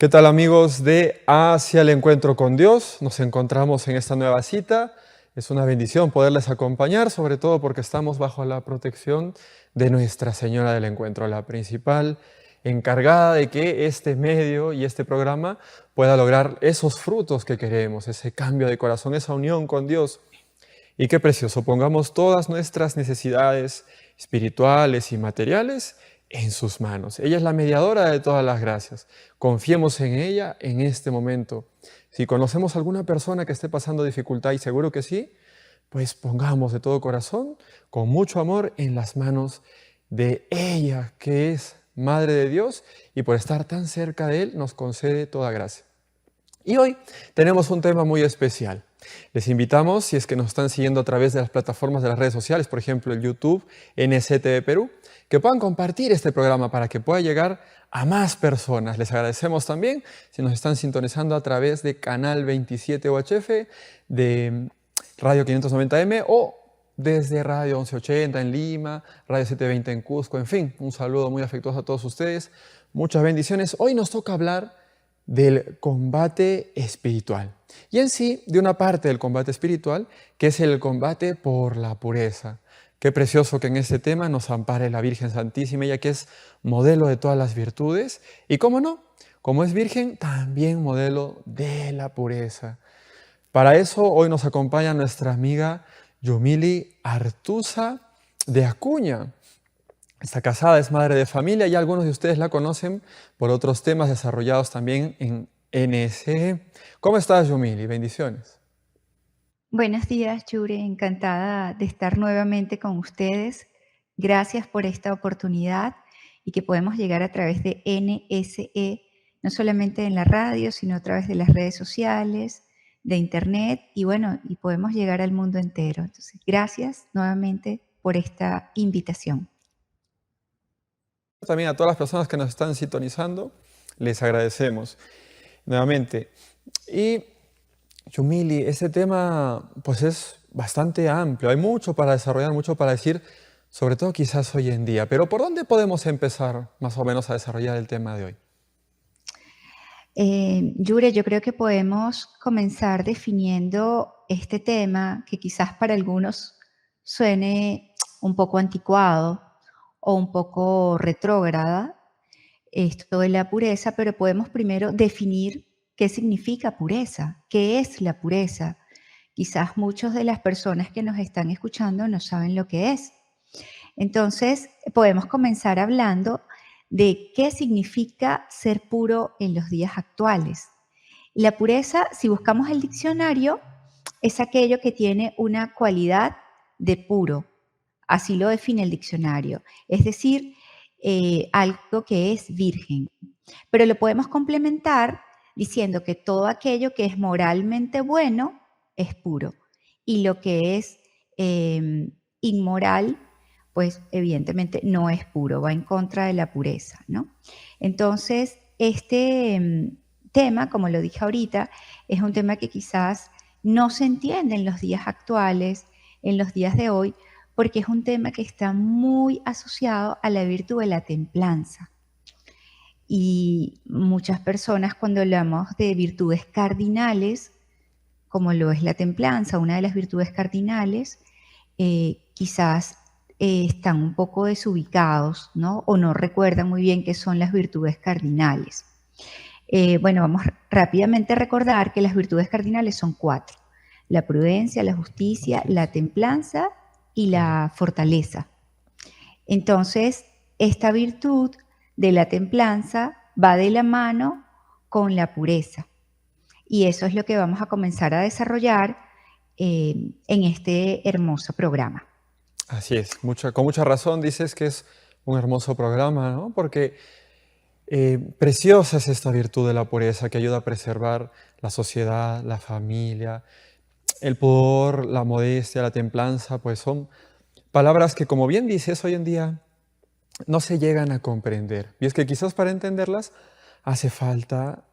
¿Qué tal, amigos de Hacia el Encuentro con Dios? Nos encontramos en esta nueva cita. Es una bendición poderles acompañar, sobre todo porque estamos bajo la protección de Nuestra Señora del Encuentro, la principal encargada de que este medio y este programa pueda lograr esos frutos que queremos, ese cambio de corazón, esa unión con Dios. Y qué precioso, pongamos todas nuestras necesidades espirituales y materiales en sus manos. Ella es la mediadora de todas las gracias. Confiemos en ella en este momento. Si conocemos a alguna persona que esté pasando dificultad, y seguro que sí, pues pongamos de todo corazón, con mucho amor, en las manos de ella, que es Madre de Dios, y por estar tan cerca de Él nos concede toda gracia. Y hoy tenemos un tema muy especial. Les invitamos, si es que nos están siguiendo a través de las plataformas de las redes sociales, por ejemplo el YouTube, NSTV Perú, que puedan compartir este programa para que pueda llegar a más personas. Les agradecemos también si nos están sintonizando a través de Canal 27 UHF, de Radio 590M o desde Radio 1180 en Lima, Radio 720 en Cusco, en fin, un saludo muy afectuoso a todos ustedes. Muchas bendiciones. Hoy nos toca hablar del combate espiritual. Y en sí, de una parte del combate espiritual, que es el combate por la pureza. Qué precioso que en este tema nos ampare la Virgen Santísima, ella que es modelo de todas las virtudes. Y cómo no, como es virgen, también modelo de la pureza. Para eso hoy nos acompaña nuestra amiga Yumili Artuza de Acuña. Está casada, es madre de familia y algunos de ustedes la conocen por otros temas desarrollados también en NSE. ¿Cómo estás, Yumili? Bendiciones. Buenos días, Yure. Encantada de estar nuevamente con ustedes. Gracias por esta oportunidad y que podemos llegar a través de NSE, no solamente en la radio, sino a través de las redes sociales, de internet y bueno, y podemos llegar al mundo entero. Entonces, gracias nuevamente por esta invitación. También a todas las personas que nos están sintonizando, les agradecemos nuevamente. Y Yumili, este tema pues es bastante amplio, hay mucho para desarrollar, mucho para decir, sobre todo quizás hoy en día. Pero ¿por dónde podemos empezar más o menos a desarrollar el tema de hoy? Yure, yo creo que podemos comenzar definiendo este tema que quizás para algunos suene un poco anticuado o un poco retrógrada, esto de la pureza, pero podemos primero definir qué significa pureza, qué es la pureza. Quizás muchas de las personas que nos están escuchando no saben lo que es. Entonces, podemos comenzar hablando de qué significa ser puro en los días actuales. La pureza, si buscamos el diccionario, es aquello que tiene una cualidad de puro. Así lo define el diccionario. Es decir, algo que es virgen. Pero lo podemos complementar diciendo que todo aquello que es moralmente bueno es puro. Y lo que es inmoral, pues evidentemente no es puro, va en contra de la pureza, ¿no? Entonces, este tema, como lo dije ahorita, es un tema que quizás no se entiende en los días actuales, en los días de hoy, porque es un tema que está muy asociado a la virtud de la templanza. Y muchas personas cuando hablamos de virtudes cardinales, como lo es la templanza, una de las virtudes cardinales, quizás están un poco desubicados, ¿no? O no recuerdan muy bien qué son las virtudes cardinales. Bueno, vamos rápidamente a recordar que las virtudes cardinales son 4. La prudencia, la justicia, la templanza y la fortaleza. Entonces, esta virtud de la templanza va de la mano con la pureza. Y eso es lo que vamos a comenzar a desarrollar en este hermoso programa. Así es, con mucha razón dices que es un hermoso programa, ¿no? Porque preciosa es esta virtud de la pureza que ayuda a preservar la sociedad, la familia, el pudor, la modestia, la templanza, pues son palabras que, como bien dices, hoy en día no se llegan a comprender. Y es que quizás para entenderlas hace falta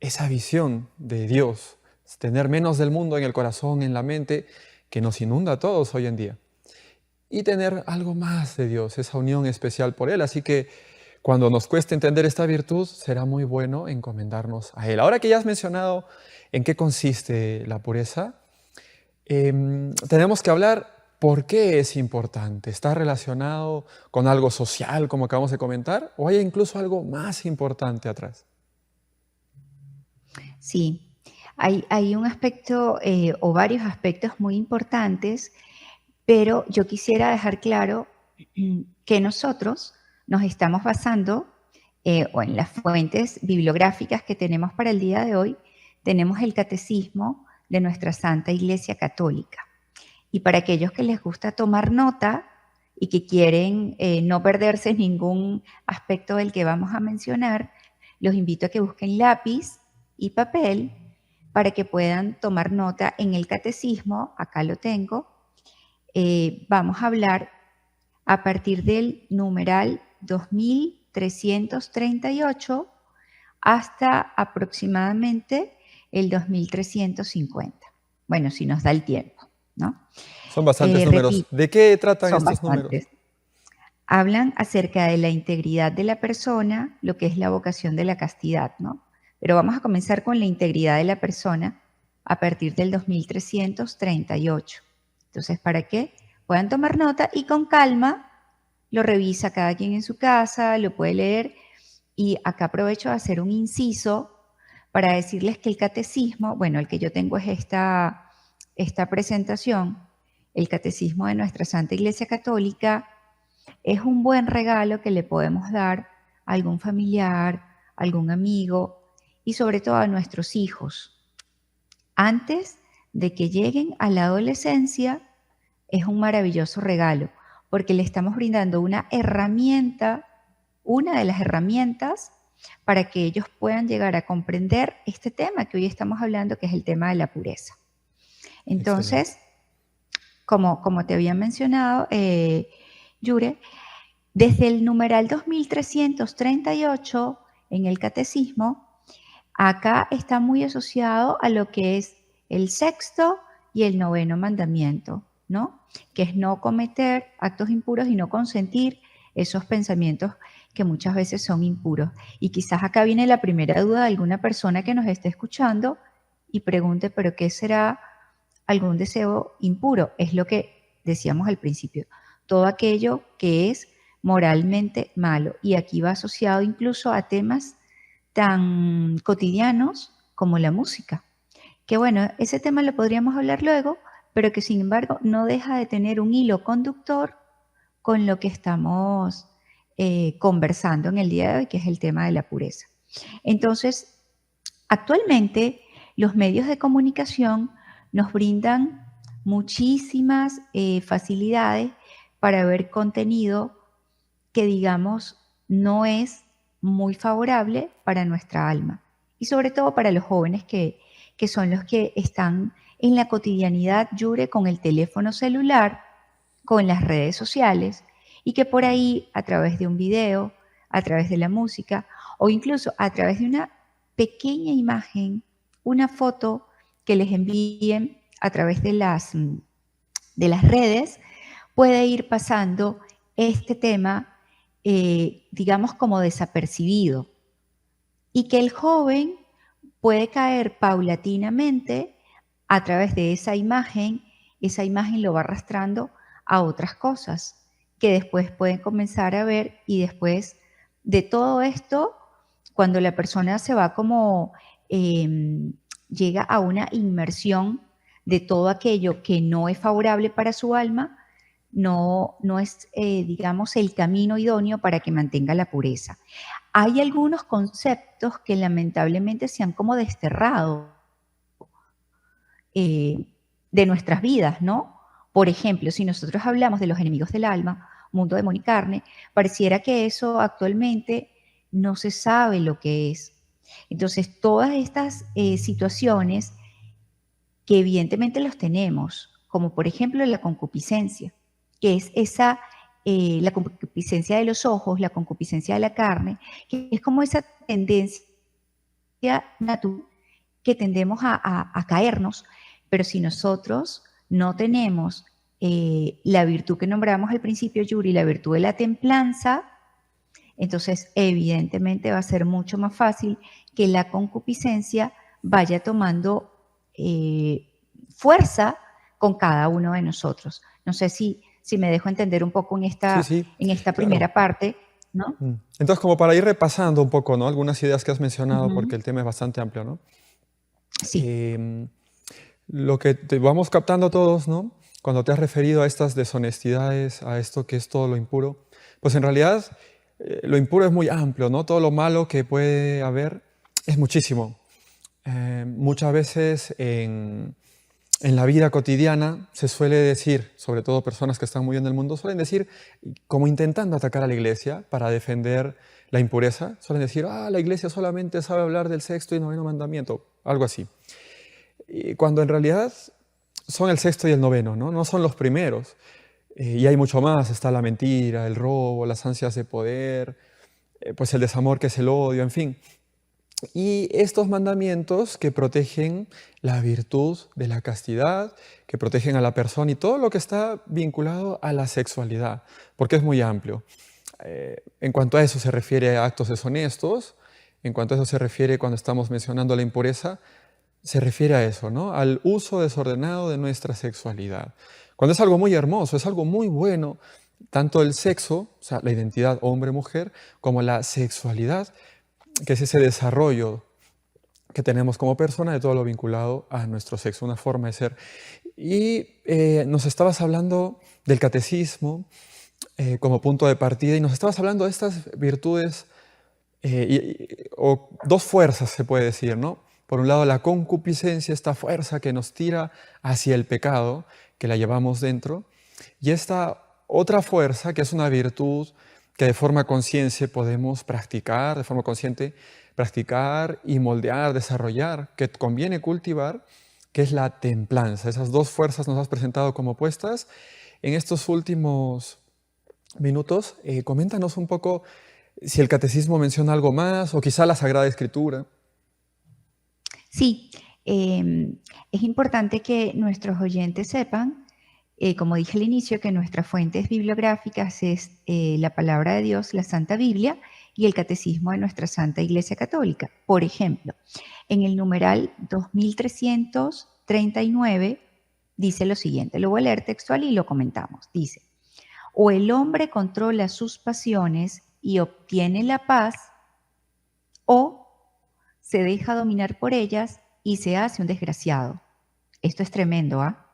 esa visión de Dios, tener menos del mundo en el corazón, en la mente, que nos inunda a todos hoy en día. Y tener algo más de Dios, esa unión especial por Él. Así que cuando nos cueste entender esta virtud, será muy bueno encomendarnos a Él. Ahora que ya has mencionado en qué consiste la pureza, tenemos que hablar por qué es importante. ¿Está relacionado con algo social, como acabamos de comentar, o hay incluso algo más importante atrás? Sí, hay un aspecto o varios aspectos muy importantes, pero yo quisiera dejar claro que nosotros nos estamos basando o en las fuentes bibliográficas que tenemos para el día de hoy, tenemos el catecismo de nuestra Santa Iglesia Católica. Y para aquellos que les gusta tomar nota y que quieren no perderse ningún aspecto del que vamos a mencionar, los invito a que busquen lápiz y papel para que puedan tomar nota en el catecismo. Acá lo tengo. Vamos a hablar a partir del numeral 2338 hasta aproximadamente el 2350. Bueno, si nos da el tiempo, ¿no? Son bastantes números. Repito, ¿De qué tratan son estos números? bastantes. Hablan acerca de la integridad de la persona, lo que es la vocación de la castidad, ¿no? Pero vamos a comenzar con la integridad de la persona a partir del 2338. Entonces, para que puedan tomar nota y con calma lo revisa cada quien en su casa, lo puede leer. Y acá aprovecho de hacer un inciso para decirles que el catecismo, bueno, el que yo tengo es esta presentación, el catecismo de nuestra Santa Iglesia Católica, es un buen regalo que le podemos dar a algún familiar, a algún amigo y sobre todo a nuestros hijos. Antes de que lleguen a la adolescencia, es un maravilloso regalo porque le estamos brindando una herramienta, una de las herramientas para que ellos puedan llegar a comprender este tema que hoy estamos hablando, que es el tema de la pureza. Excelente. Entonces, como te había mencionado, Yure, desde el numeral 2338 en el catecismo, acá está muy asociado a lo que es el sexto y el noveno mandamiento, ¿no? Que es no cometer actos impuros y no consentir esos pensamientos que muchas veces son impuros. Y quizás acá viene la primera duda de alguna persona que nos esté escuchando y pregunte, ¿pero qué será algún deseo impuro? Es lo que decíamos al principio, todo aquello que es moralmente malo. Y aquí va asociado incluso a temas tan cotidianos como la música. Que bueno, ese tema lo podríamos hablar luego, pero que sin embargo no deja de tener un hilo conductor con lo que estamos conversando en el día de hoy, que es el tema de la pureza. Entonces, actualmente los medios de comunicación nos brindan muchísimas facilidades para ver contenido que, digamos, no es muy favorable para nuestra alma y sobre todo para los jóvenes que son los que están en la cotidianidad, Yure, con el teléfono celular, con las redes sociales y que por ahí, a través de un video, a través de la música o incluso a través de una pequeña imagen, una foto que les envíen a través de las redes, puede ir pasando este tema, digamos, como desapercibido. Y que el joven puede caer paulatinamente a través de esa imagen lo va arrastrando a otras cosas que después pueden comenzar a ver y después de todo esto, cuando la persona se va como, llega a una inmersión de todo aquello que no es favorable para su alma, no es, digamos, el camino idóneo para que mantenga la pureza. Hay algunos conceptos que lamentablemente se han como desterrado de nuestras vidas, ¿no? Por ejemplo, si nosotros hablamos de los enemigos del alma, mundo, demonio y carne, pareciera que eso actualmente no se sabe lo que es. Entonces, todas estas situaciones que evidentemente los tenemos, como por ejemplo la concupiscencia, que es esa, la concupiscencia de los ojos, la concupiscencia de la carne, que es como esa tendencia natural que tendemos a caernos, pero si nosotros no tenemos la virtud que nombramos al principio, Yuri, la virtud de la templanza, Entonces, evidentemente va a ser mucho más fácil que la concupiscencia vaya tomando fuerza con cada uno de nosotros. No sé si me dejo entender un poco en Sí, esta, sí, en esta claro. primera parte, ¿no? Entonces, como para ir repasando un poco, ¿no? Algunas ideas que has mencionado, porque Ujú. el tema es bastante amplio, ¿no? Sí. Em, lo que te vamos captando todos, ¿no? Cuando te has referido a estas deshonestidades, a esto que es todo lo impuro, pues en realidad lo impuro es muy amplio, ¿no? Todo lo malo que puede haber es muchísimo. Muchas veces en la vida cotidiana se suele decir, sobre todo personas que están muy en el mundo, suelen decir, como intentando atacar a la iglesia para defender la impureza, suelen decir, la iglesia solamente sabe hablar del sexto y noveno mandamiento, algo así. Y cuando en realidad son el sexto y el noveno, ¿no? No son los primeros. Y hay mucho más, está la mentira, el robo, las ansias de poder, pues el desamor que es el odio, en fin. Y estos mandamientos que protegen la virtud de la castidad, que protegen a la persona y todo lo que está vinculado a la sexualidad, porque es muy amplio. En cuanto a eso se refiere a actos deshonestos, en cuanto a eso se refiere cuando estamos mencionando la impureza, se refiere a eso, ¿no? Al uso desordenado de nuestra sexualidad. Cuando es algo muy hermoso, es algo muy bueno, tanto el sexo, o sea, la identidad hombre-mujer, como la sexualidad, que es ese desarrollo que tenemos como persona de todo lo vinculado a nuestro sexo, una forma de ser. Y nos estabas hablando del catecismo como punto de partida y nos estabas hablando de estas virtudes o dos fuerzas, se puede decir, ¿no? Por un lado, la concupiscencia, esta fuerza que nos tira hacia el pecado, que la llevamos dentro, y esta otra fuerza, que es una virtud que de forma consciente podemos practicar, de forma consciente practicar y moldear, desarrollar, que conviene cultivar, que es la templanza. Esas dos fuerzas nos has presentado como opuestas. En estos últimos minutos, coméntanos un poco si el catecismo menciona algo más o quizá la Sagrada Escritura. Sí, es importante que nuestros oyentes sepan, como dije al inicio, que nuestras fuentes bibliográficas es la palabra de Dios, la Santa Biblia y el Catecismo de nuestra Santa Iglesia Católica. Por ejemplo, en el numeral 2339 dice lo siguiente, lo voy a leer textual y lo comentamos. Dice, o el hombre controla sus pasiones y obtiene la paz, o se deja dominar por ellas y se hace un desgraciado. Esto es tremendo, ¿ah?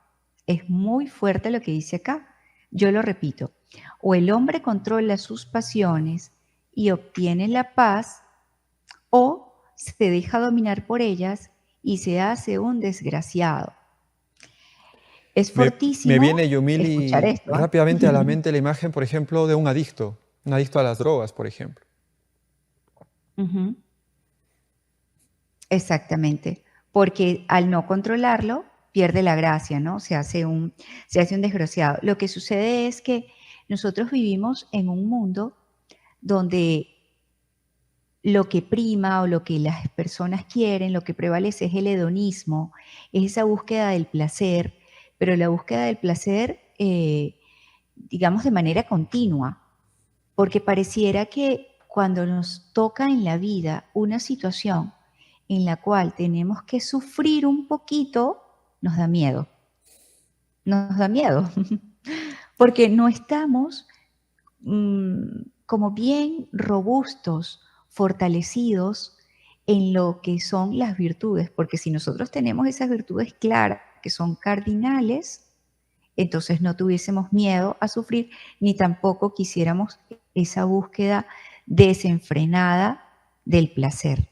Es muy fuerte lo que dice acá. Yo lo repito. O el hombre controla sus pasiones y obtiene la paz, o se deja dominar por ellas y se hace un desgraciado. Es Me viene, fortísimo escuchar Yumili, esto, ¿ah? rápidamente a la mente la imagen, por ejemplo, de un adicto a las drogas, por ejemplo. Ujú. Exactamente, porque al no controlarlo pierde la gracia, ¿no? Se hace un desgraciado. Lo que sucede es que nosotros vivimos en un mundo donde lo que prima o lo que las personas quieren, lo que prevalece es el hedonismo, es esa búsqueda del placer, pero la búsqueda del placer, digamos, de manera continua, porque pareciera que cuando nos toca en la vida una situación en la cual tenemos que sufrir un poquito, nos da miedo. Nos da miedo, porque no estamos como bien robustos, fortalecidos en lo que son las virtudes, porque si nosotros tenemos esas virtudes claras, que son cardinales, entonces no tuviésemos miedo a sufrir, ni tampoco quisiéramos esa búsqueda desenfrenada del placer.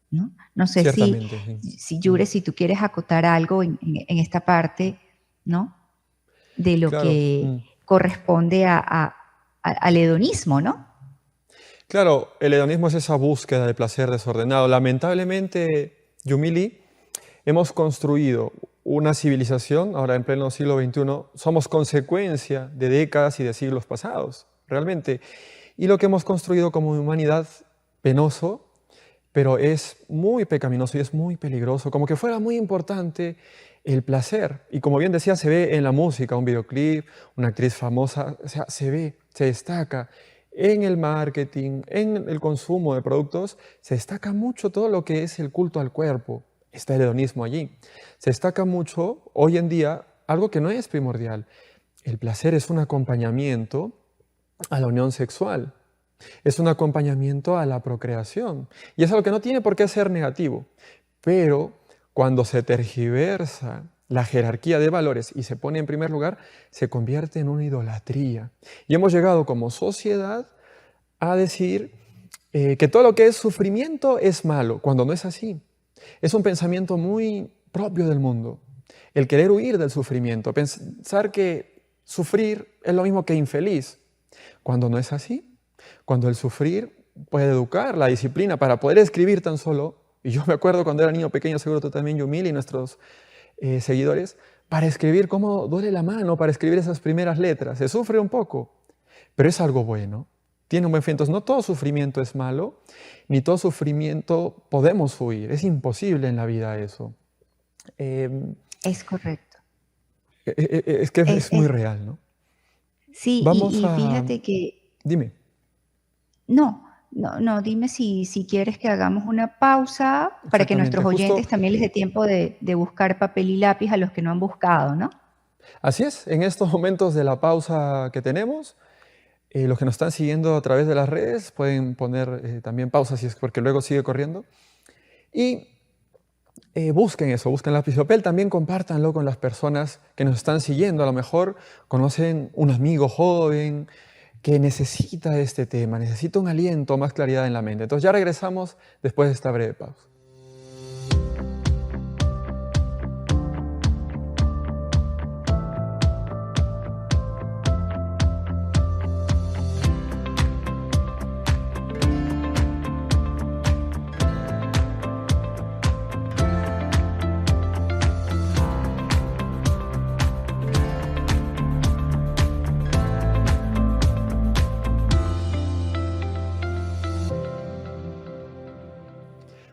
No sé Ciertamente, sí. si Yure, si tú quieres acotar algo en esta parte, ¿no? De lo Claro. que corresponde al hedonismo, ¿no? Claro, el hedonismo es esa búsqueda de placer desordenado. Lamentablemente, Yumili, hemos construido una civilización, ahora en pleno siglo XXI, somos consecuencia de décadas y de siglos pasados, realmente. Y lo que hemos construido como humanidad, penoso, pero es muy pecaminoso y es muy peligroso, como que fuera muy importante el placer. Y como bien decía, se ve en la música, un videoclip, una actriz famosa, o sea, se ve, se destaca en el marketing, en el consumo de productos, se destaca mucho todo lo que es el culto al cuerpo. Está el hedonismo allí. Se destaca mucho hoy en día algo que no es primordial. El placer es un acompañamiento a la unión sexual. Es un acompañamiento a la procreación. Y es algo que no tiene por qué ser negativo. Pero cuando se tergiversa la jerarquía de valores y se pone en primer lugar, se convierte en una idolatría. Y hemos llegado como sociedad a decir que todo lo que es sufrimiento es malo, cuando no es así. Es un pensamiento muy propio del mundo. El querer huir del sufrimiento, pensar que sufrir es lo mismo que infeliz, cuando no es así. Cuando el sufrir puede educar, la disciplina para poder escribir tan solo, y yo me acuerdo cuando era niño pequeño, seguro tú también, Yumil, y nuestros seguidores, para escribir cómo duele la mano, para escribir esas primeras letras. Se sufre un poco, pero es algo bueno. Tiene un buen fin. Entonces, no todo sufrimiento es malo, ni todo sufrimiento podemos huir. Es imposible en la vida eso. Eh, Es correcto. es que Es, es muy es, real, ¿no? sí, Vamos y a... fíjate que, Dime. no, dime si quieres que hagamos una pausa para que Exactamente. nuestros Justo oyentes también les dé tiempo de buscar papel y lápiz a los que no han buscado, ¿no? así es. En estos momentos de la pausa que tenemos, los que nos están siguiendo a través de las redes pueden poner también pausa, si es porque luego sigue corriendo. Y busquen eso, busquen lápiz y papel. También compártanlo con las personas que nos están siguiendo. A lo mejor conocen un amigo joven que necesita este tema, necesita un aliento, más claridad en la mente. Entonces ya regresamos después de esta breve pausa.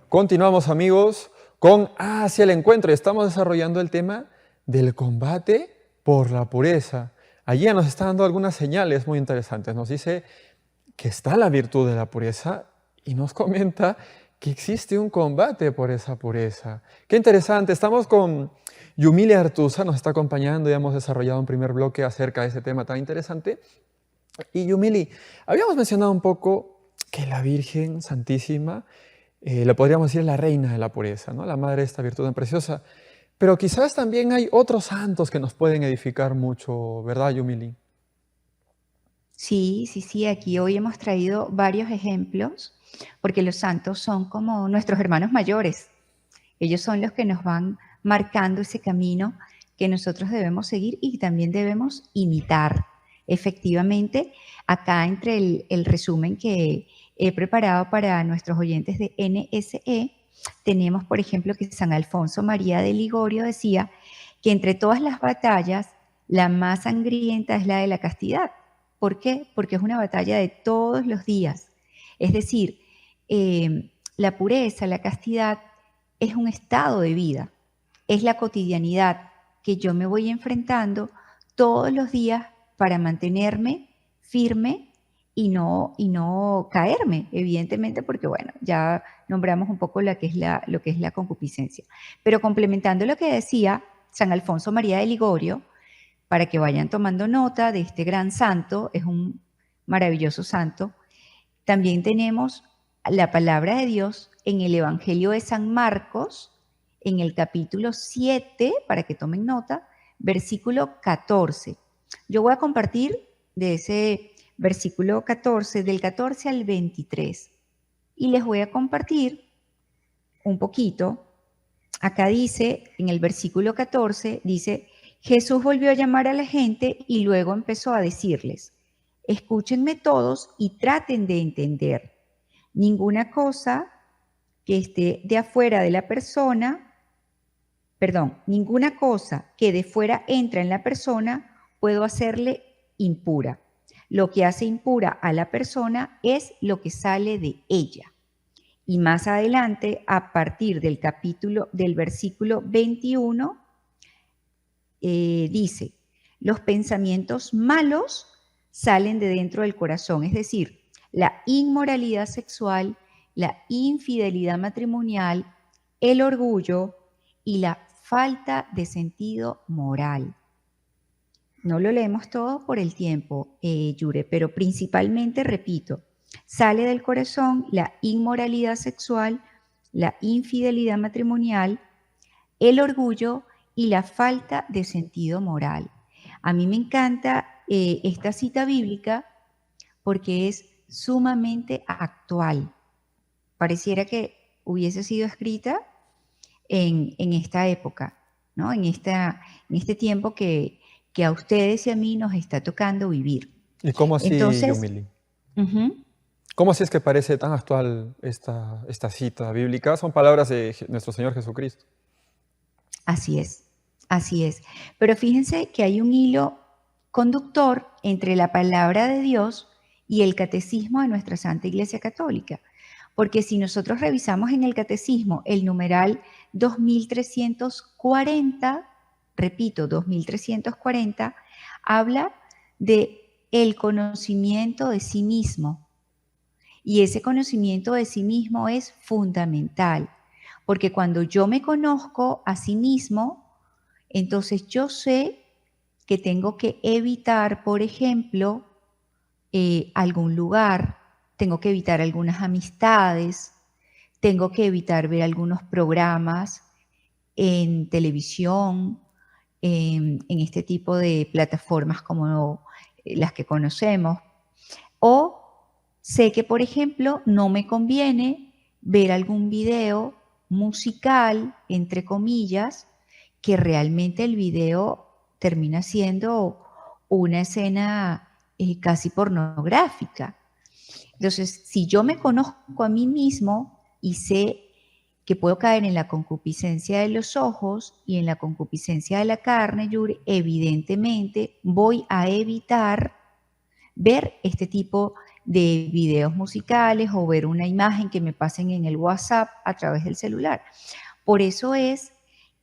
Continuamos, amigos, con Hacia el Encuentro y estamos desarrollando el tema del combate por la pureza. Allí nos está dando algunas señales muy interesantes. Nos dice que está la virtud de la pureza y nos comenta que existe un combate por esa pureza. Qué interesante. Estamos con Yumili Artusa, nos está acompañando y hemos desarrollado un primer bloque acerca de ese tema tan interesante. Y Yumili, habíamos mencionado un poco que la Virgen Santísima le podríamos decir la reina de la pureza, ¿no? La madre de esta virtud tan preciosa. Pero quizás también hay otros santos que nos pueden edificar mucho, ¿verdad, Yumili? Sí, aquí hoy hemos traído varios ejemplos, porque los santos son como nuestros hermanos mayores. Ellos son los que nos van marcando ese camino que nosotros debemos seguir y también debemos imitar. Efectivamente, acá entre el resumen que he preparado para nuestros oyentes de NSE, tenemos, por ejemplo, que San Alfonso María de Ligorio decía que entre todas las batallas, la más sangrienta es la de la castidad. ¿Por qué? Porque es una batalla de todos los días. Es decir, la pureza, la castidad, es un estado de vida, es la cotidianidad que yo me voy enfrentando todos los días para mantenerme firme y no caerme, evidentemente, porque bueno, ya nombramos un poco lo que es la concupiscencia. Pero complementando lo que decía San Alfonso María de Ligorio, para que vayan tomando nota de este gran santo, es un maravilloso santo, también tenemos la palabra de Dios en el Evangelio de San Marcos, en el capítulo 7, para que tomen nota, versículo 14. Yo voy a compartir de ese versículo 14, del 14 al 23, y les voy a compartir un poquito. Acá dice, en el versículo 14, dice, Jesús volvió a llamar a la gente y luego empezó a decirles, escúchenme todos y traten de entender. Ninguna cosa que esté de afuera de la persona, ninguna cosa que de fuera entra en la persona puedo hacerle impura. Lo que hace impura a la persona es lo que sale de ella. Y más adelante, a partir del versículo 21, dice, los pensamientos malos salen de dentro del corazón, es decir, la inmoralidad sexual, la infidelidad matrimonial, el orgullo y la falta de sentido moral. No lo leemos todo por el tiempo, Yure, pero principalmente, repito, sale del corazón la inmoralidad sexual, la infidelidad matrimonial, el orgullo y la falta de sentido moral. A mí me encanta esta cita bíblica porque es sumamente actual. Pareciera que hubiese sido escrita en esta época, ¿no? En este tiempo que a ustedes y a mí nos está tocando vivir. ¿Y cómo así, Entonces, Yumili? ¿Cómo así es que parece tan actual esta cita bíblica? Son palabras de nuestro Señor Jesucristo. así es, así es. Pero fíjense que hay un hilo conductor entre la palabra de Dios y el catecismo de nuestra Santa Iglesia Católica. Porque si nosotros revisamos en el catecismo el numeral 2340, repito, 2340, habla de el conocimiento de sí mismo. Y ese conocimiento de sí mismo es fundamental, porque cuando yo me conozco a sí mismo, entonces yo sé que tengo que evitar, por ejemplo, algún lugar, tengo que evitar algunas amistades, tengo que evitar ver algunos programas en televisión, en este tipo de plataformas como las que conocemos. O sé que, por ejemplo, no me conviene ver algún video musical, entre comillas, que realmente el video termina siendo una escena casi pornográfica. Entonces, si yo me conozco a mí mismo y sé que puedo caer en la concupiscencia de los ojos y en la concupiscencia de la carne, Yuri, evidentemente voy a evitar ver este tipo de videos musicales o ver una imagen que me pasen en el WhatsApp a través del celular. Por eso es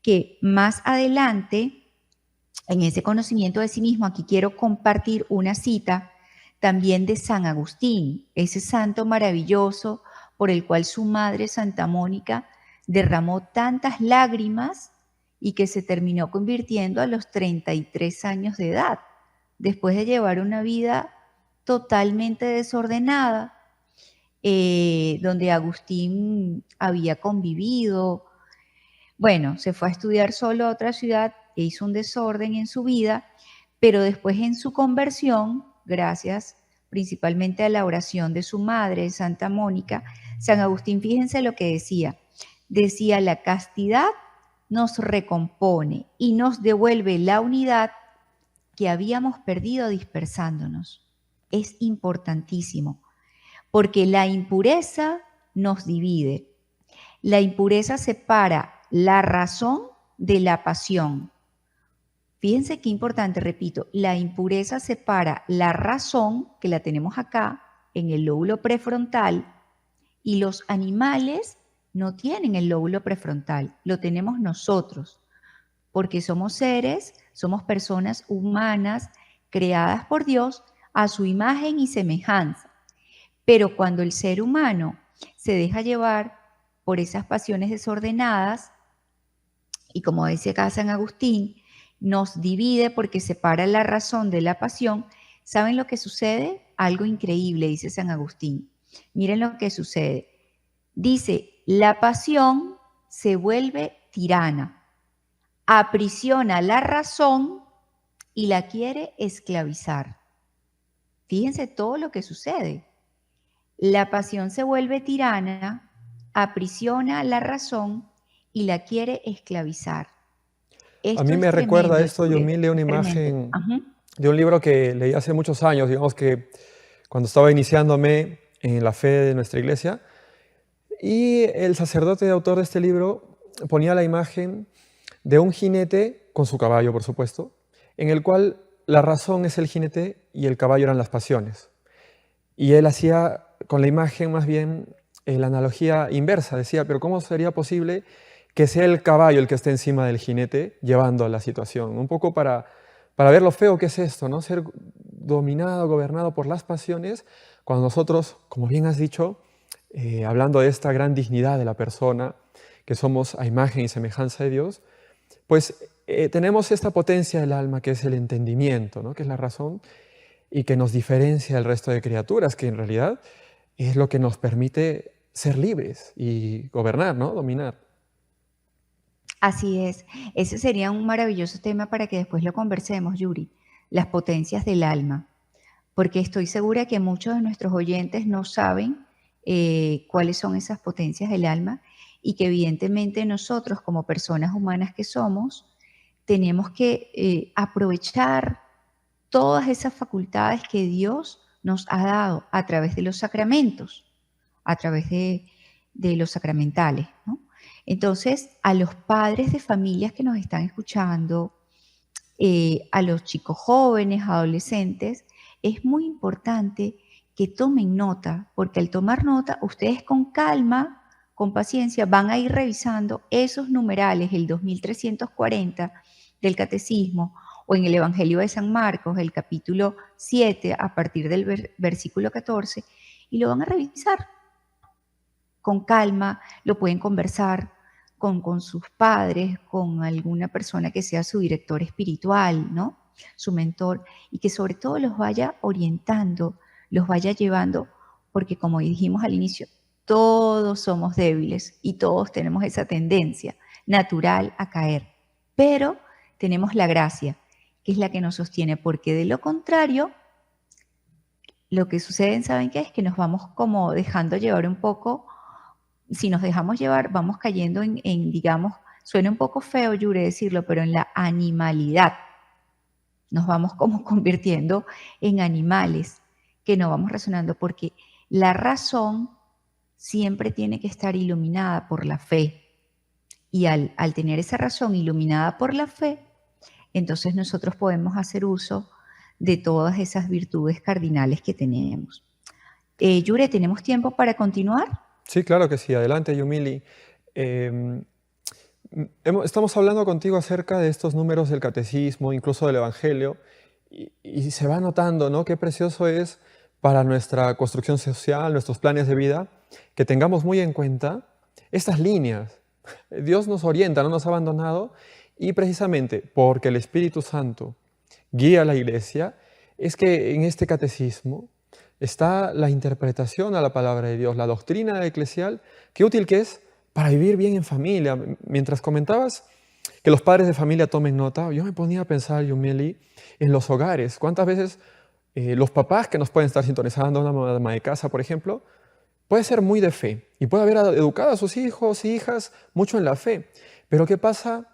que más adelante, en ese conocimiento de sí mismo, aquí quiero compartir una cita también de San Agustín, ese santo maravilloso por el cual su madre, Santa Mónica, derramó tantas lágrimas y que se terminó convirtiendo a los 33 años de edad, después de llevar una vida totalmente desordenada, donde Agustín había convivido. Bueno, se fue a estudiar solo a otra ciudad e hizo un desorden en su vida, pero después en su conversión, gracias principalmente a la oración de su madre, Santa Mónica, San Agustín, fíjense lo que decía. Decía, la castidad nos recompone y nos devuelve la unidad que habíamos perdido dispersándonos. Es importantísimo, porque la impureza nos divide. La impureza separa la razón de la pasión. Fíjense qué importante, repito, la impureza separa la razón, que la tenemos acá, en el lóbulo prefrontal, y los animales no tienen el lóbulo prefrontal, lo tenemos nosotros, porque somos seres, somos personas humanas creadas por Dios a su imagen y semejanza. Pero cuando el ser humano se deja llevar por esas pasiones desordenadas, y como dice acá San Agustín, nos divide porque separa la razón de la pasión, ¿saben lo que sucede? Algo increíble, dice San Agustín. Miren lo que sucede. Dice, la pasión se vuelve tirana, aprisiona la razón y la quiere esclavizar. Fíjense todo lo que sucede. La pasión se vuelve tirana, aprisiona la razón y la quiere esclavizar. A mí me recuerda esto, Yumili, una imagen de un libro que leí hace muchos años, digamos que cuando estaba iniciándome en la fe de nuestra iglesia, y el sacerdote autor de este libro ponía la imagen de un jinete, con su caballo por supuesto, en el cual la razón es el jinete y el caballo eran las pasiones. Y él hacía con la imagen más bien la analogía inversa, decía, pero ¿cómo sería posible que sea el caballo el que esté encima del jinete llevando la situación? Un poco para ver lo feo que es esto, ¿no? Ser dominado, gobernado por las pasiones, cuando nosotros, como bien has dicho, hablando de esta gran dignidad de la persona, que somos a imagen y semejanza de Dios, pues tenemos esta potencia del alma que es el entendimiento, ¿no? Que es la razón y que nos diferencia del resto de criaturas, que en realidad es lo que nos permite ser libres y gobernar, ¿no? Dominar. Así es. Ese sería un maravilloso tema para que después lo conversemos, Yuri. Las potencias del alma. Porque estoy segura que muchos de nuestros oyentes no saben cuáles son esas potencias del alma y que evidentemente nosotros como personas humanas que somos, tenemos que aprovechar todas esas facultades que Dios nos ha dado a través de los sacramentos, a través de los sacramentales, ¿no? Entonces, a los padres de familias que nos están escuchando, a los chicos jóvenes, adolescentes, es muy importante que tomen nota, porque al tomar nota, ustedes con calma, con paciencia, van a ir revisando esos numerales, el 2340 del Catecismo, o en el Evangelio de San Marcos, el capítulo 7, a partir del versículo 14, y lo van a revisar con calma, lo pueden conversar con sus padres, con alguna persona que sea su director espiritual, ¿no? Su mentor, y que sobre todo los vaya orientando, los vaya llevando, porque como dijimos al inicio, todos somos débiles y todos tenemos esa tendencia natural a caer, pero tenemos la gracia, que es la que nos sostiene, porque de lo contrario, lo que sucede, ¿saben qué? Es que nos vamos como dejando llevar un poco. Si nos dejamos llevar, vamos cayendo digamos, suena un poco feo, Yure, decirlo, pero en la animalidad. Nos vamos como convirtiendo en animales que no vamos razonando, porque la razón siempre tiene que estar iluminada por la fe. Y al tener esa razón iluminada por la fe, entonces nosotros podemos hacer uso de todas esas virtudes cardinales que tenemos. Yure, ¿tenemos tiempo para continuar? Sí, claro que sí. Adelante, Yumili. Em, Estamos hablando contigo acerca de estos números del catecismo, incluso del Evangelio, y se va notando, ¿no? Qué precioso es para nuestra construcción social, nuestros planes de vida, que tengamos muy en cuenta estas líneas. Dios nos orienta, no nos ha abandonado, y precisamente porque el Espíritu Santo guía a la Iglesia, es que en este catecismo está la interpretación a la palabra de Dios, la doctrina eclesial, qué útil que es para vivir bien en familia. Mientras comentabas que los padres de familia tomen nota, yo me ponía a pensar, Yumeli, en los hogares. ¿Cuántas veces los papás que nos pueden estar sintonizando, una ama de casa, por ejemplo, puede ser muy de fe y puede haber educado a sus hijos y hijas mucho en la fe? Pero ¿qué pasa?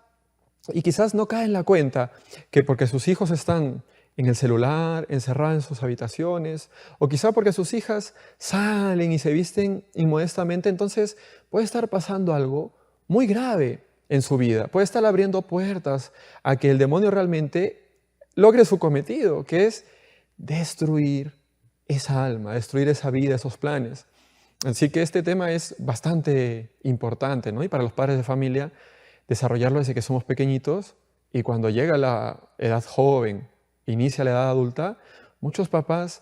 Y quizás no cae en la cuenta que porque sus hijos están en el celular, encerrados en sus habitaciones, o quizá porque sus hijas salen y se visten inmodestamente, entonces puede estar pasando algo muy grave en su vida. Puede estar abriendo puertas a que el demonio realmente logre su cometido, que es destruir esa alma, destruir esa vida, esos planes. Así que este tema es bastante importante, ¿no? Y para los padres de familia, desarrollarlo desde que somos pequeñitos, y cuando llega la edad joven, inicia la edad adulta, muchos papás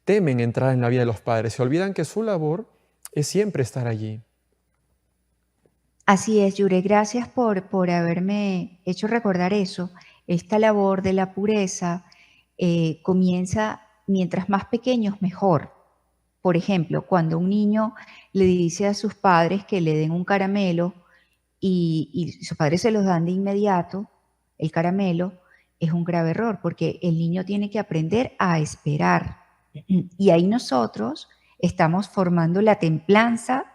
temen entrar en la vida de los padres, se olvidan que su labor es siempre estar allí. Así es, Yure, gracias por haberme hecho recordar eso. Esta labor de la pureza comienza mientras más pequeños mejor. Por ejemplo, cuando un niño le dice a sus padres que le den un caramelo y sus padres se los dan de inmediato, el caramelo, es un grave error porque el niño tiene que aprender a esperar. Y ahí nosotros estamos formando la templanza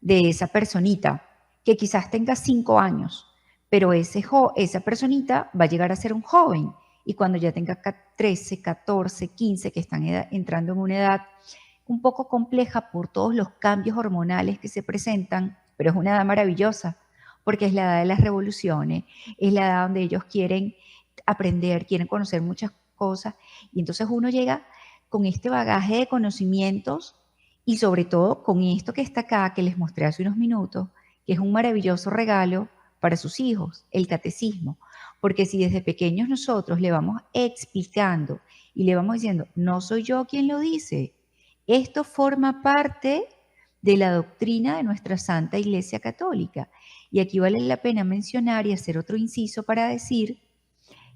de esa personita que quizás tenga 5 años, pero esa personita va a llegar a ser un joven y cuando ya tenga 13, 14, 15, que están entrando en una edad un poco compleja por todos los cambios hormonales que se presentan, pero es una edad maravillosa porque es la edad de las revoluciones, es la edad donde ellos quieren aprender, quieren conocer muchas cosas y entonces uno llega con este bagaje de conocimientos y sobre todo con esto que está acá, que les mostré hace unos minutos, que es un maravilloso regalo para sus hijos, el catecismo. Porque si desde pequeños nosotros le vamos explicando y le vamos diciendo, no soy yo quien lo dice, esto forma parte de la doctrina de nuestra Santa Iglesia Católica. Y aquí vale la pena mencionar y hacer otro inciso para decir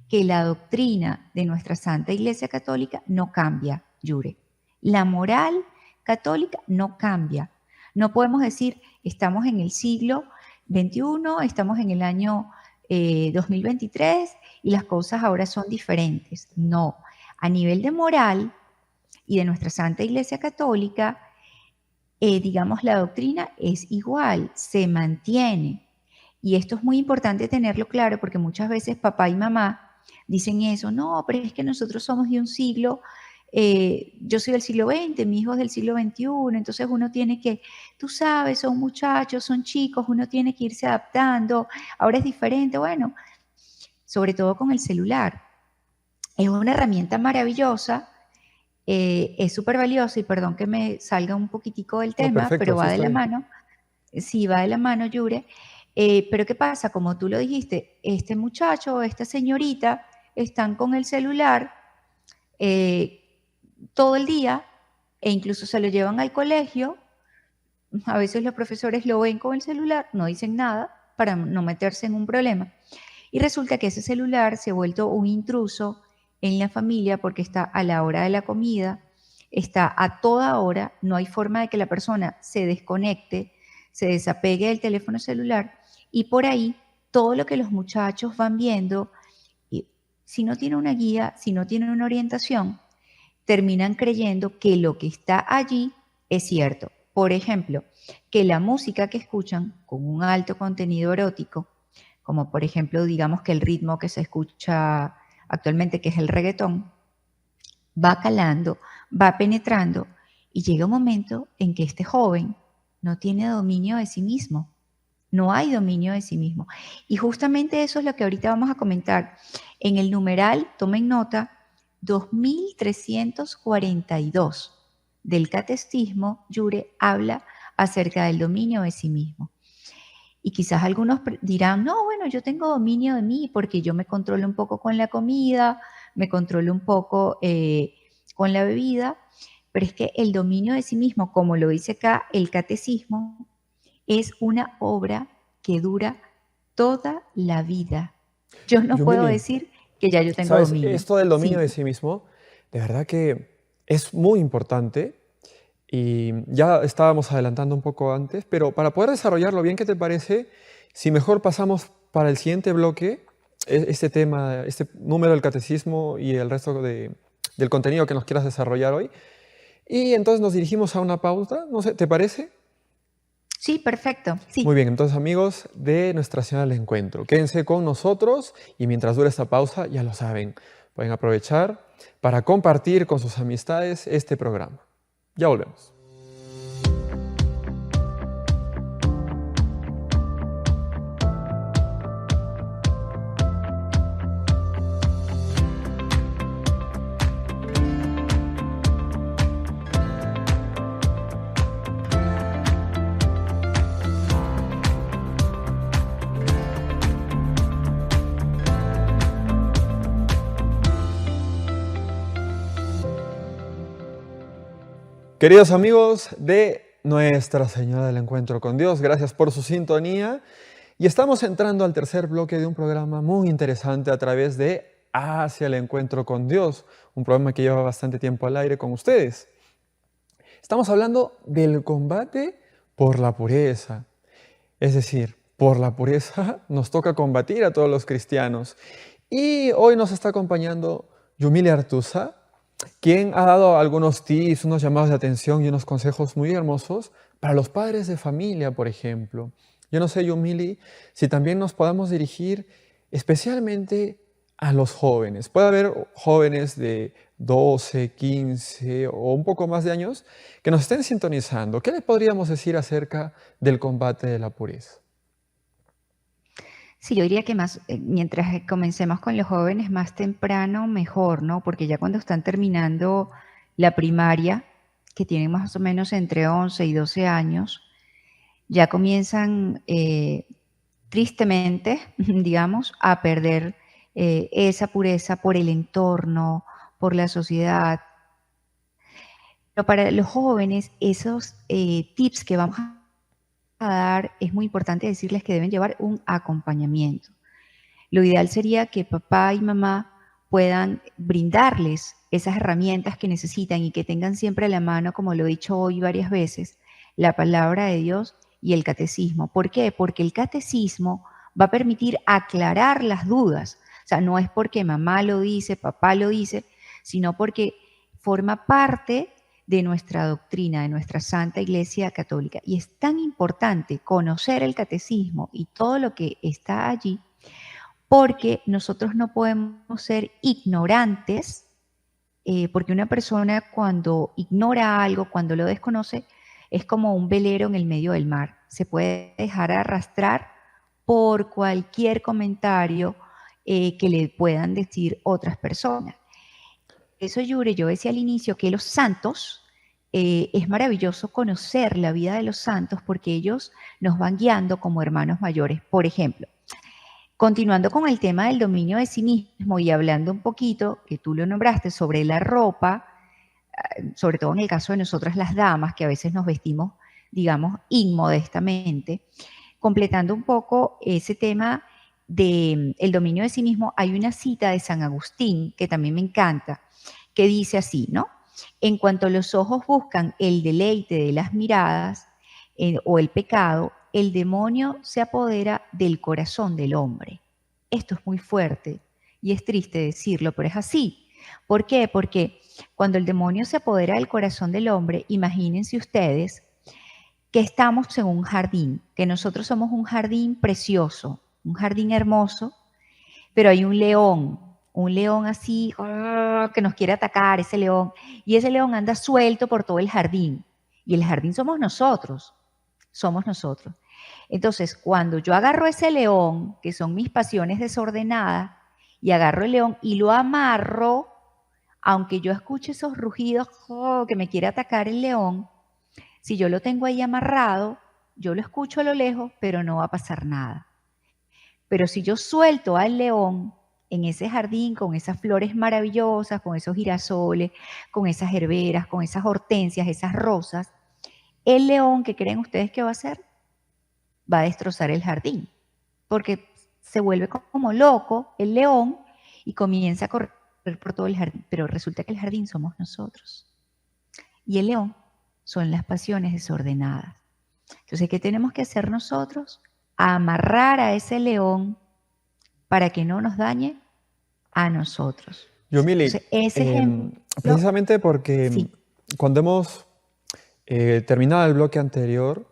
que la doctrina de nuestra Santa Iglesia Católica no cambia, Yure. La moral católica no cambia. No podemos decir, estamos en el siglo XXI, estamos en el año 2023 y las cosas ahora son diferentes. No, a nivel de moral y de nuestra Santa Iglesia Católica, digamos, la doctrina es igual, se mantiene. Y esto es muy importante tenerlo claro porque muchas veces papá y mamá dicen eso, no, pero es que nosotros somos de un siglo, yo soy del siglo XX, mi hijo es del siglo XXI, entonces uno tiene que, tú sabes, son muchachos, son chicos, uno tiene que irse adaptando, ahora es diferente, bueno, sobre todo con el celular. Es una herramienta maravillosa, es súper valiosa y perdón que me salga un poquitico del No, tema, perfecto, pero sí va de está la bien. mano, sí va de la mano, Yure. Pero ¿qué pasa? Como tú lo dijiste, este muchacho o esta señorita están con el celular todo el día e incluso se lo llevan al colegio. A veces los profesores lo ven con el celular, no dicen nada para no meterse en un problema. Y resulta que ese celular se ha vuelto un intruso en la familia porque está a la hora de la comida, está a toda hora, no hay forma de que la persona se desconecte, se desapegue del teléfono celular y por ahí todo lo que los muchachos van viendo, y si no tiene una guía, si no tiene una orientación, terminan creyendo que lo que está allí es cierto. Por ejemplo, que la música que escuchan con un alto contenido erótico, como por ejemplo, digamos que el ritmo que se escucha actualmente, que es el reggaetón, va calando, va penetrando y llega un momento en que este joven no tiene dominio de sí mismo. No hay dominio de sí mismo. Y justamente eso es lo que ahorita vamos a comentar. En el numeral, tomen nota, 2342 del Catecismo, Yure habla acerca del dominio de sí mismo. Y quizás algunos dirán, no, bueno, yo tengo dominio de mí porque yo me controlo un poco con la comida, me controlo un poco con la bebida, pero es que el dominio de sí mismo, como lo dice acá el Catecismo, es una obra que dura toda la vida. Yo no puedo Yumili, decir que ya yo tengo sabes, dominio. esto del dominio Sí, de sí mismo, de verdad que es muy importante y ya estábamos adelantando un poco antes, pero para poder desarrollarlo bien, ¿qué te parece si mejor pasamos para el siguiente bloque este tema, este número del catecismo y el resto del contenido que nos quieras desarrollar hoy? Y entonces nos dirigimos a una pausa, no sé, ¿te parece? sí, perfecto. Muy Sí. bien, entonces amigos de Nuestra Señora del Encuentro, quédense con nosotros y mientras dure esta pausa, ya lo saben, pueden aprovechar para compartir con sus amistades este programa. Ya volvemos. Queridos amigos de Nuestra Señora del Encuentro con Dios, gracias por su sintonía. Y estamos entrando al tercer bloque de un programa muy interesante a través de Hacia el Encuentro con Dios, un programa que lleva bastante tiempo al aire con ustedes. Estamos hablando del combate por la pureza. Es decir, por la pureza nos toca combatir a todos los cristianos. Y hoy nos está acompañando Yumili Artusa, quien ha dado algunos tips, unos llamados de atención y unos consejos muy hermosos para los padres de familia, por ejemplo. Yo no sé, Yumili, si también nos podamos dirigir especialmente a los jóvenes. Puede haber jóvenes de 12, 15 o un poco más de años que nos estén sintonizando. ¿Qué le podríamos decir acerca del combate de la pureza? Sí, yo diría que más, mientras comencemos con los jóvenes más temprano, mejor, ¿no? Porque ya cuando están terminando la primaria, que tienen más o menos entre 11 y 12 años, ya comienzan tristemente, digamos, a perder esa pureza por el entorno, por la sociedad. Pero para los jóvenes, esos tips que vamos a dar, es muy importante decirles que deben llevar un acompañamiento. Lo ideal sería que papá y mamá puedan brindarles esas herramientas que necesitan y que tengan siempre a la mano, como lo he dicho hoy varias veces, la palabra de Dios y el catecismo. ¿Por qué? Porque el catecismo va a permitir aclarar las dudas. O sea, no es porque mamá lo dice, papá lo dice, sino porque forma parte de nuestra doctrina, de nuestra Santa Iglesia Católica. Y es tan importante conocer el catecismo y todo lo que está allí, porque nosotros no podemos ser ignorantes, porque una persona cuando ignora algo, cuando lo desconoce, es como un velero en el medio del mar. Se puede dejar arrastrar por cualquier comentario que le puedan decir otras personas. Eso, Yure, yo decía al inicio que los santos, es maravilloso conocer la vida de los santos porque ellos nos van guiando como hermanos mayores. Por ejemplo, continuando con el tema del dominio de sí mismo y hablando un poquito, que tú lo nombraste, sobre la ropa, sobre todo en el caso de nosotras las damas, que a veces nos vestimos, digamos, inmodestamente, completando un poco ese tema del dominio de sí mismo, hay una cita de San Agustín que también me encanta, que dice así, ¿no? En cuanto los ojos buscan el deleite de las miradas o el pecado, el demonio se apodera del corazón del hombre. Esto es muy fuerte y es triste decirlo, pero es así. ¿Por qué? Porque cuando el demonio se apodera del corazón del hombre, imagínense ustedes que estamos en un jardín, que nosotros somos un jardín precioso, un jardín hermoso, pero hay un león así que nos quiere atacar, ese león, y ese león anda suelto por todo el jardín, y el jardín somos nosotros. Entonces, cuando yo agarro ese león, que son mis pasiones desordenadas, y agarro el león y lo amarro, aunque yo escuche esos rugidos que me quiere atacar el león, si yo lo tengo ahí amarrado, yo lo escucho a lo lejos, pero no va a pasar nada. Pero si yo suelto al león en ese jardín con esas flores maravillosas, con esos girasoles, con esas herberas, con esas hortensias, esas rosas, el león, ¿qué creen ustedes que va a hacer? Va a destrozar el jardín, porque se vuelve como loco el león y comienza a correr por todo el jardín, pero resulta que el jardín somos nosotros y el león son las pasiones desordenadas. Entonces, ¿qué tenemos que hacer nosotros? Amarrar a ese león para que no nos dañe a nosotros. Yumili, Entonces, ese ejemplo, precisamente porque sí. cuando hemos terminado el bloque anterior,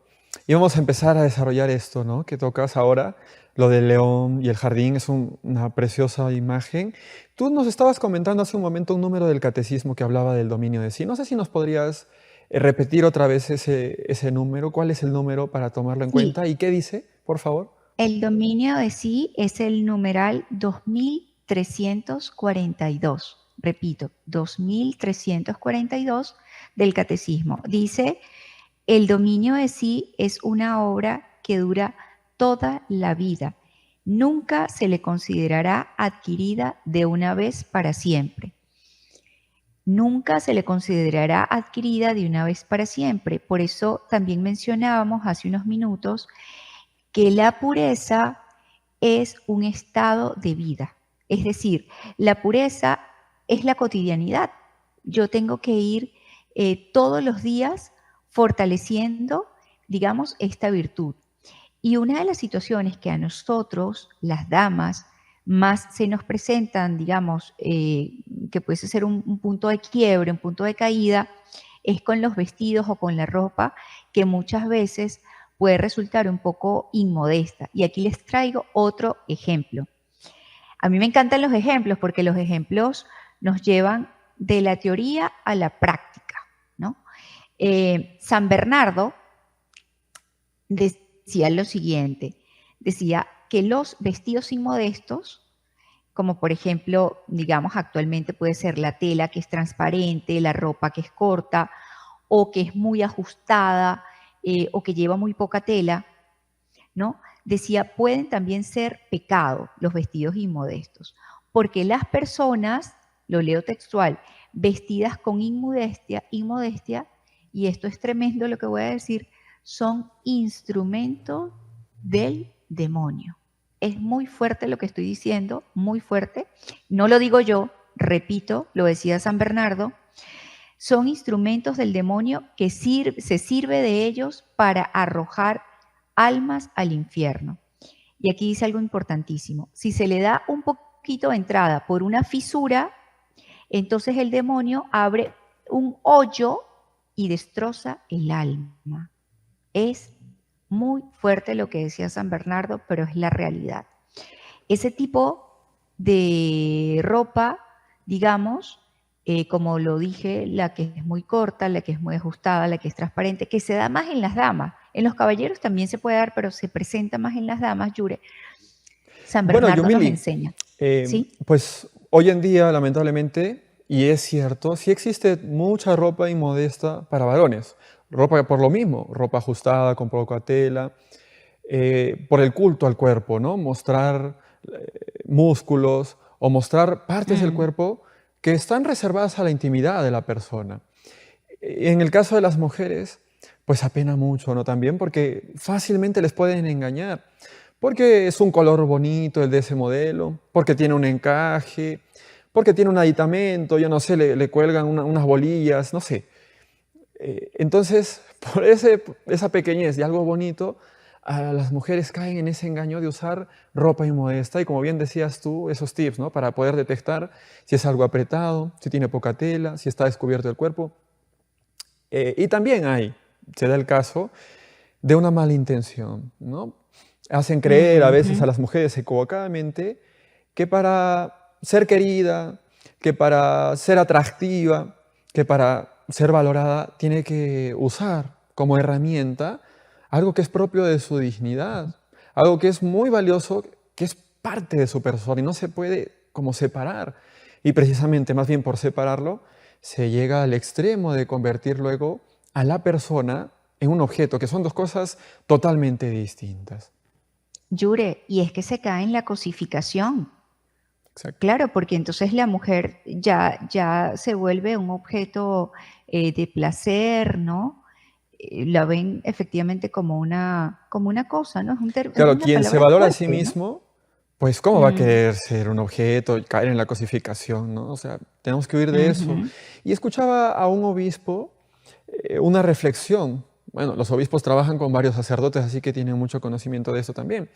íbamos a empezar a desarrollar esto, ¿no? Que tocas ahora, lo del león y el jardín, es una preciosa imagen. Tú nos estabas comentando hace un momento un número del catecismo que hablaba del dominio de sí. No sé si nos podrías repetir otra vez ese número. ¿Cuál es el número para tomarlo en cuenta? ¿Y qué dice, por favor? El dominio de sí es el numeral 2342. Repito, 2342 del catecismo. Dice, el dominio de sí es una obra que dura toda la vida. Nunca se le considerará adquirida de una vez para siempre. Nunca se le considerará adquirida de una vez para siempre. Por eso también mencionábamos hace unos minutos que la pureza es un estado de vida. Es decir, la pureza es la cotidianidad. Yo tengo que ir todos los días fortaleciendo, digamos, esta virtud. Y una de las situaciones que a nosotros, las damas, más se nos presentan, digamos, que puede ser un punto de quiebre, un punto de caída, es con los vestidos o con la ropa que muchas veces puede resultar un poco inmodesta. Y aquí les traigo otro ejemplo. A mí me encantan los ejemplos porque los ejemplos nos llevan de la teoría a la práctica, ¿no? San Bernardo decía lo siguiente, decía que los vestidos inmodestos, como por ejemplo, digamos actualmente puede ser la tela que es transparente, la ropa que es corta o que es muy ajustada o que lleva muy poca tela, ¿no? Decía, pueden también ser pecado los vestidos inmodestos, porque las personas lo leo textual, vestidas con inmodestia, y esto es tremendo lo que voy a decir, son instrumentos del demonio. Es muy fuerte lo que estoy diciendo, muy fuerte. No lo digo yo, repito, lo decía San Bernardo, son instrumentos del demonio que se sirve de ellos para arrojar almas al infierno. Y aquí dice algo importantísimo. Si se le da un poquito de entrada por una fisura, entonces el demonio abre un hoyo y destroza el alma. Es muy fuerte lo que decía San Bernardo, pero es la realidad. Ese tipo de ropa, digamos, como lo dije, la que es muy corta, la que es muy ajustada, la que es transparente, que se da más en las damas. En los caballeros también se puede dar, pero se presenta más en las damas, Yure. San Bueno, Bernardo nos Yumili, enseña. ¿Sí? pues hoy en día, lamentablemente, y es cierto, sí existe mucha ropa inmodesta para varones. Ropa por lo mismo, ropa ajustada, con poca tela, por el culto al cuerpo, ¿no? Mostrar músculos o mostrar partes del cuerpo que están reservadas a la intimidad de la persona. En el caso de las mujeres, pues apena mucho, ¿no? También porque fácilmente les pueden engañar, porque es un color bonito el de ese modelo, porque tiene un encaje, porque tiene un aditamento, yo no sé, le cuelgan unas bolillas, no sé. Entonces, por esa pequeñez de algo bonito, a las mujeres caen en ese engaño de usar ropa inmodesta y, como bien decías tú, esos tips, ¿no? Para poder detectar si es algo apretado, si tiene poca tela, si está descubierto el cuerpo. Y también se da el caso de una mala intención, ¿no? Hacen creer a veces a las mujeres equivocadamente que para ser querida, que para ser atractiva, que para ser valorada, tiene que usar como herramienta algo que es propio de su dignidad, algo que es muy valioso, que es parte de su persona y no se puede como separar. Y precisamente, más bien por separarlo, se llega al extremo de convertir luego a la persona en un objeto, que son dos cosas totalmente distintas. Yure, y es que se cae en la cosificación. Exacto. Claro, porque entonces la mujer ya se vuelve un objeto de placer, ¿no? La ven efectivamente como una cosa, ¿no? Es Claro, una quien se palabra valora a sí fuerte, ¿no? mismo, pues ¿cómo va a Mm, querer ser un objeto y caer en la cosificación, ¿no? O sea, tenemos que huir de eso. ujú. Y escuchaba a un obispo una reflexión. Bueno, los obispos trabajan con varios sacerdotes, así que tienen mucho conocimiento de eso también.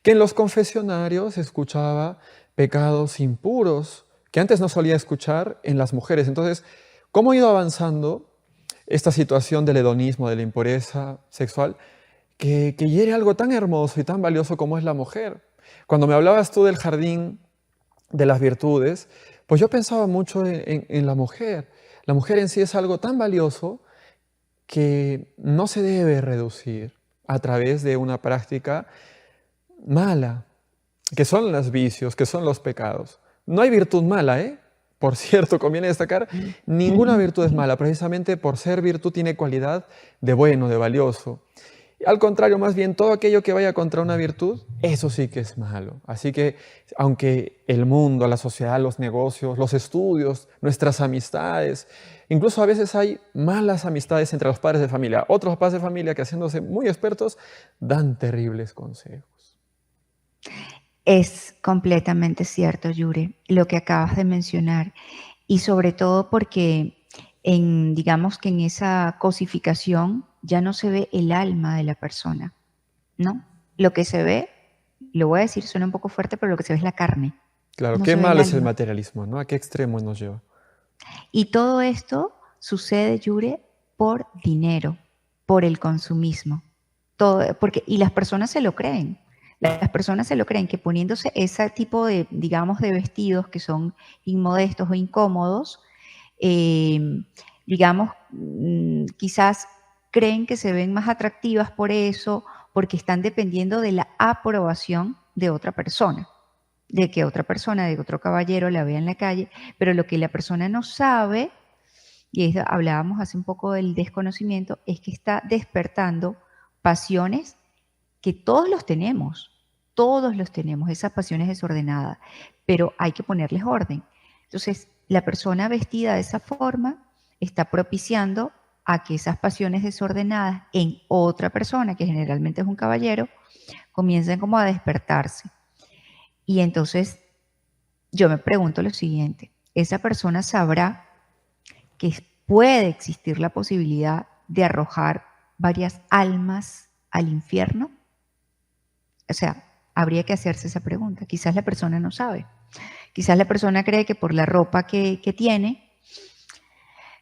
Que en los confesionarios escuchaba pecados impuros, que antes no solía escuchar en las mujeres. Entonces, ¿cómo ha ido avanzando esta situación del hedonismo, de la impureza sexual, que hiere algo tan hermoso y tan valioso como es la mujer? Cuando me hablabas tú del jardín de las virtudes, pues yo pensaba mucho en la mujer. La mujer en sí es algo tan valioso que no se debe reducir a través de una práctica mala, que son los vicios, que son los pecados. No hay virtud mala, ¿eh? Por cierto, conviene destacar, ninguna virtud es mala, precisamente por ser virtud tiene cualidad de bueno, de valioso. Al contrario, más bien, todo aquello que vaya contra una virtud, eso sí que es malo. Así que, aunque el mundo, la sociedad, los negocios, los estudios, nuestras amistades, incluso a veces hay malas amistades entre los padres de familia, otros padres de familia que, haciéndose muy expertos, dan terribles consejos. Es completamente cierto, Yure, lo que acabas de mencionar. Y sobre todo porque digamos que en esa cosificación ya no se ve el alma de la persona, ¿no? Lo que se ve, lo voy a decir, suena un poco fuerte, pero lo que se ve es la carne, Claro, no qué se ve el malo es el alma. materialismo, ¿no? ¿A qué extremo nos lleva? Y todo esto sucede, Yure, por dinero, por el consumismo. Y las personas se lo creen. Las personas se lo creen que poniéndose ese tipo de, digamos, de vestidos que son inmodestos o incómodos, eh, digamos, quizás creen que se ven más atractivas por eso, porque están dependiendo de la aprobación de otra persona, de que otra persona, de que otro caballero la vea en la calle, pero lo que la persona no sabe, hablábamos hace un poco del desconocimiento, es que está despertando pasiones que todos los tenemos, esas pasiones desordenadas, pero hay que ponerles orden. Entonces, la persona vestida de esa forma está propiciando a que esas pasiones desordenadas en otra persona, que generalmente es un caballero, comiencen como a despertarse. Y entonces yo me pregunto lo siguiente, ¿esa persona sabrá que puede existir la posibilidad de arrojar varias almas al infierno? O sea, habría que hacerse esa pregunta. Quizás la persona no sabe. Quizás la persona cree que por la ropa que tiene,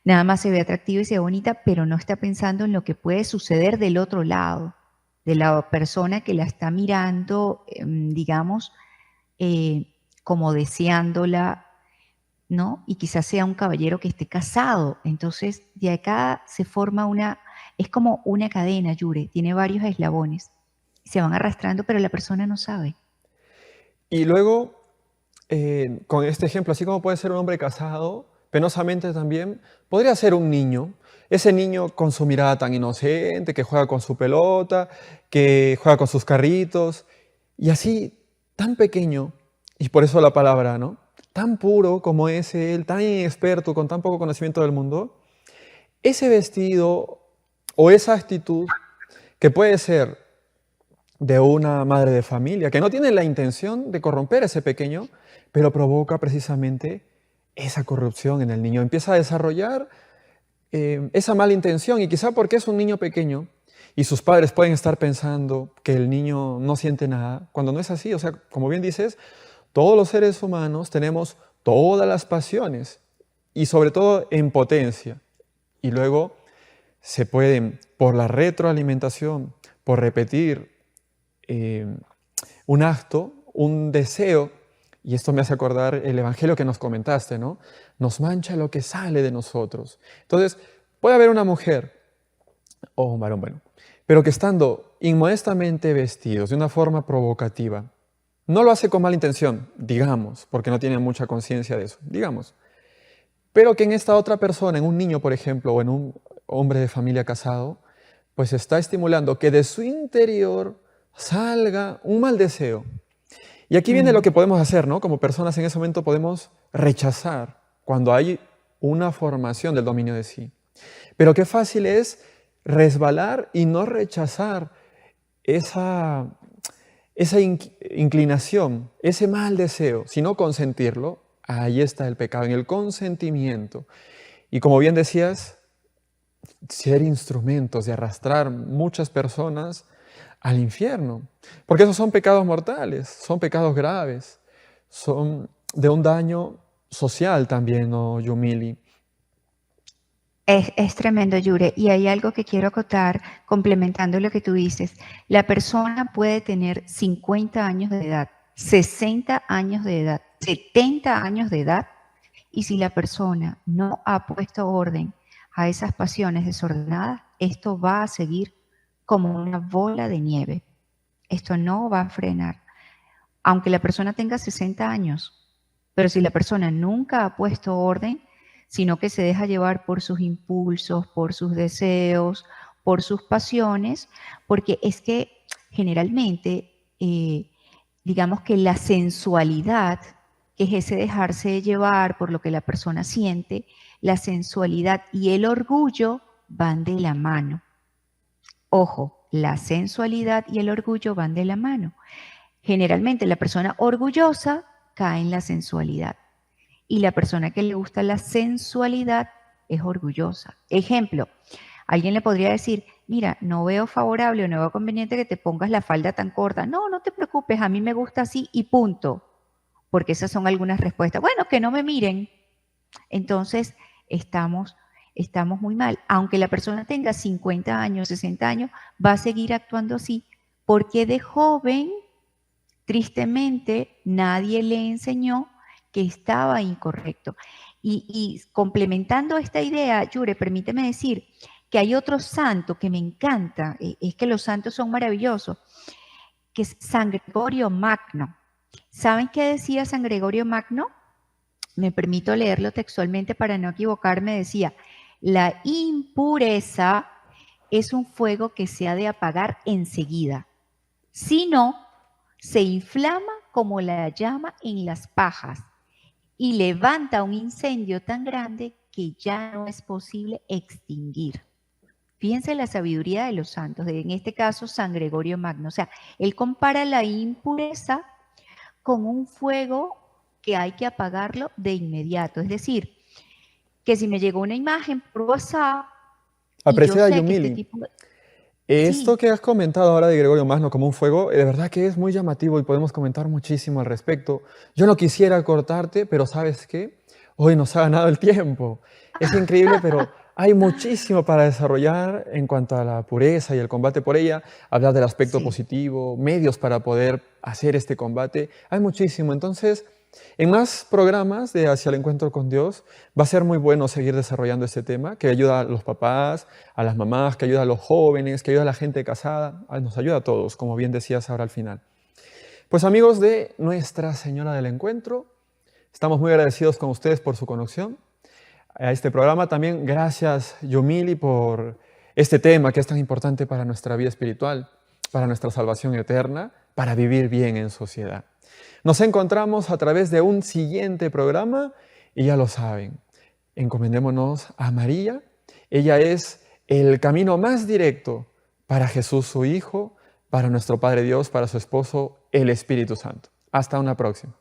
nada más se ve atractiva y se ve bonita, pero no está pensando en lo que puede suceder del otro lado, de la persona que la está mirando, digamos, como deseándola, ¿no? Y quizás sea un caballero que esté casado. Entonces, de acá se forma es como una cadena, Yure, tiene varios eslabones. Se van arrastrando, pero la persona no sabe. Y luego, con este ejemplo, así como puede ser un hombre casado, penosamente también, podría ser un niño. Ese niño con su mirada tan inocente, que juega con su pelota, que juega con sus carritos, y así, tan pequeño, y por eso la palabra, ¿no? Tan puro como es él, tan inexperto, con tan poco conocimiento del mundo, ese vestido o esa actitud que puede ser de una madre de familia que no tiene la intención de corromper a ese pequeño, pero provoca precisamente esa corrupción en el niño. Empieza a desarrollar esa mala intención y quizá porque es un niño pequeño y sus padres pueden estar pensando que el niño no siente nada, cuando no es así. O sea, como bien dices, todos los seres humanos tenemos todas las pasiones y sobre todo en potencia. Y luego se pueden, por la retroalimentación, por repetir un acto, un deseo, y esto me hace acordar el evangelio que nos comentaste, ¿no? Nos mancha lo que sale de nosotros. Entonces, puede haber una mujer o un varón, bueno, pero que estando inmodestamente vestidos de una forma provocativa, no lo hace con mala intención, digamos, porque no tiene mucha conciencia de eso, digamos, pero que en esta otra persona, en un niño, por ejemplo, o en un hombre de familia casado, pues está estimulando que de su interior salga un mal deseo. Y aquí viene lo que podemos hacer, ¿no? Como personas en ese momento podemos rechazar cuando hay una formación del dominio de sí. Pero qué fácil es resbalar y no rechazar esa inclinación, ese mal deseo, sino consentirlo. Ahí está el pecado, en el consentimiento. Y como bien decías, ser instrumentos de arrastrar muchas personas al infierno. Porque esos son pecados mortales, son pecados graves, son de un daño social también, ¿no, Yumili? Es tremendo, Yure. Y hay algo que quiero acotar, complementando lo que tú dices. La persona puede tener 50 años de edad, 60 años de edad, 70 años de edad, y si la persona no ha puesto orden a esas pasiones desordenadas, esto va a seguir como una bola de nieve. Esto no va a frenar. Aunque la persona tenga 60 años, pero si la persona nunca ha puesto orden, sino que se deja llevar por sus impulsos, por sus deseos, por sus pasiones, porque es que generalmente, digamos que la sensualidad, que es ese dejarse llevar por lo que la persona siente, la sensualidad y el orgullo van de la mano. Ojo, la sensualidad y el orgullo van de la mano. Generalmente la persona orgullosa cae en la sensualidad y la persona que le gusta la sensualidad es orgullosa. Ejemplo, alguien le podría decir, mira, no veo favorable o no veo conveniente que te pongas la falda tan corta. No, no te preocupes, a mí me gusta así y punto. Porque esas son algunas respuestas. Bueno, que no me miren. Entonces, estamos muy mal. Aunque la persona tenga 50 años, 60 años, va a seguir actuando así porque de joven, tristemente, nadie le enseñó que estaba incorrecto. Y complementando esta idea, Yure, permíteme decir que hay otro santo que me encanta, es que los santos son maravillosos, que es San Gregorio Magno. ¿Saben qué decía San Gregorio Magno? Me permito leerlo textualmente para no equivocarme. Decía, la impureza es un fuego que se ha de apagar enseguida. Si no, se inflama como la llama en las pajas y levanta un incendio tan grande que ya no es posible extinguir. Fíjense la sabiduría de los santos, en este caso San Gregorio Magno. O sea, él compara la impureza con un fuego que hay que apagarlo de inmediato. Es decir, que si me llegó una imagen por WhatsApp y yo Apreciada sé que este Yumili, tipo... esto Sí, que has comentado ahora de Gregorio Magno como un fuego, de verdad que es muy llamativo y podemos comentar muchísimo al respecto. Yo no quisiera cortarte, pero ¿sabes qué? Hoy nos ha ganado el tiempo. Es increíble, pero hay muchísimo para desarrollar en cuanto a la pureza y el combate por ella, hablar del aspecto sí. positivo, medios para poder hacer este combate. Hay muchísimo. Entonces, en más programas de Hacia el Encuentro con Dios, va a ser muy bueno seguir desarrollando este tema, que ayuda a los papás, a las mamás, que ayuda a los jóvenes, que ayuda a la gente casada, nos ayuda a todos, como bien decías ahora al final. Pues amigos de Nuestra Señora del Encuentro, estamos muy agradecidos con ustedes por su conexión a este programa. También gracias, Yomili, por este tema que es tan importante para nuestra vida espiritual, para nuestra salvación eterna, para vivir bien en sociedad. Nos encontramos a través de un siguiente programa y ya lo saben, encomendémonos a María. Ella es el camino más directo para Jesús su Hijo, para nuestro Padre Dios, para su esposo, el Espíritu Santo. Hasta una próxima.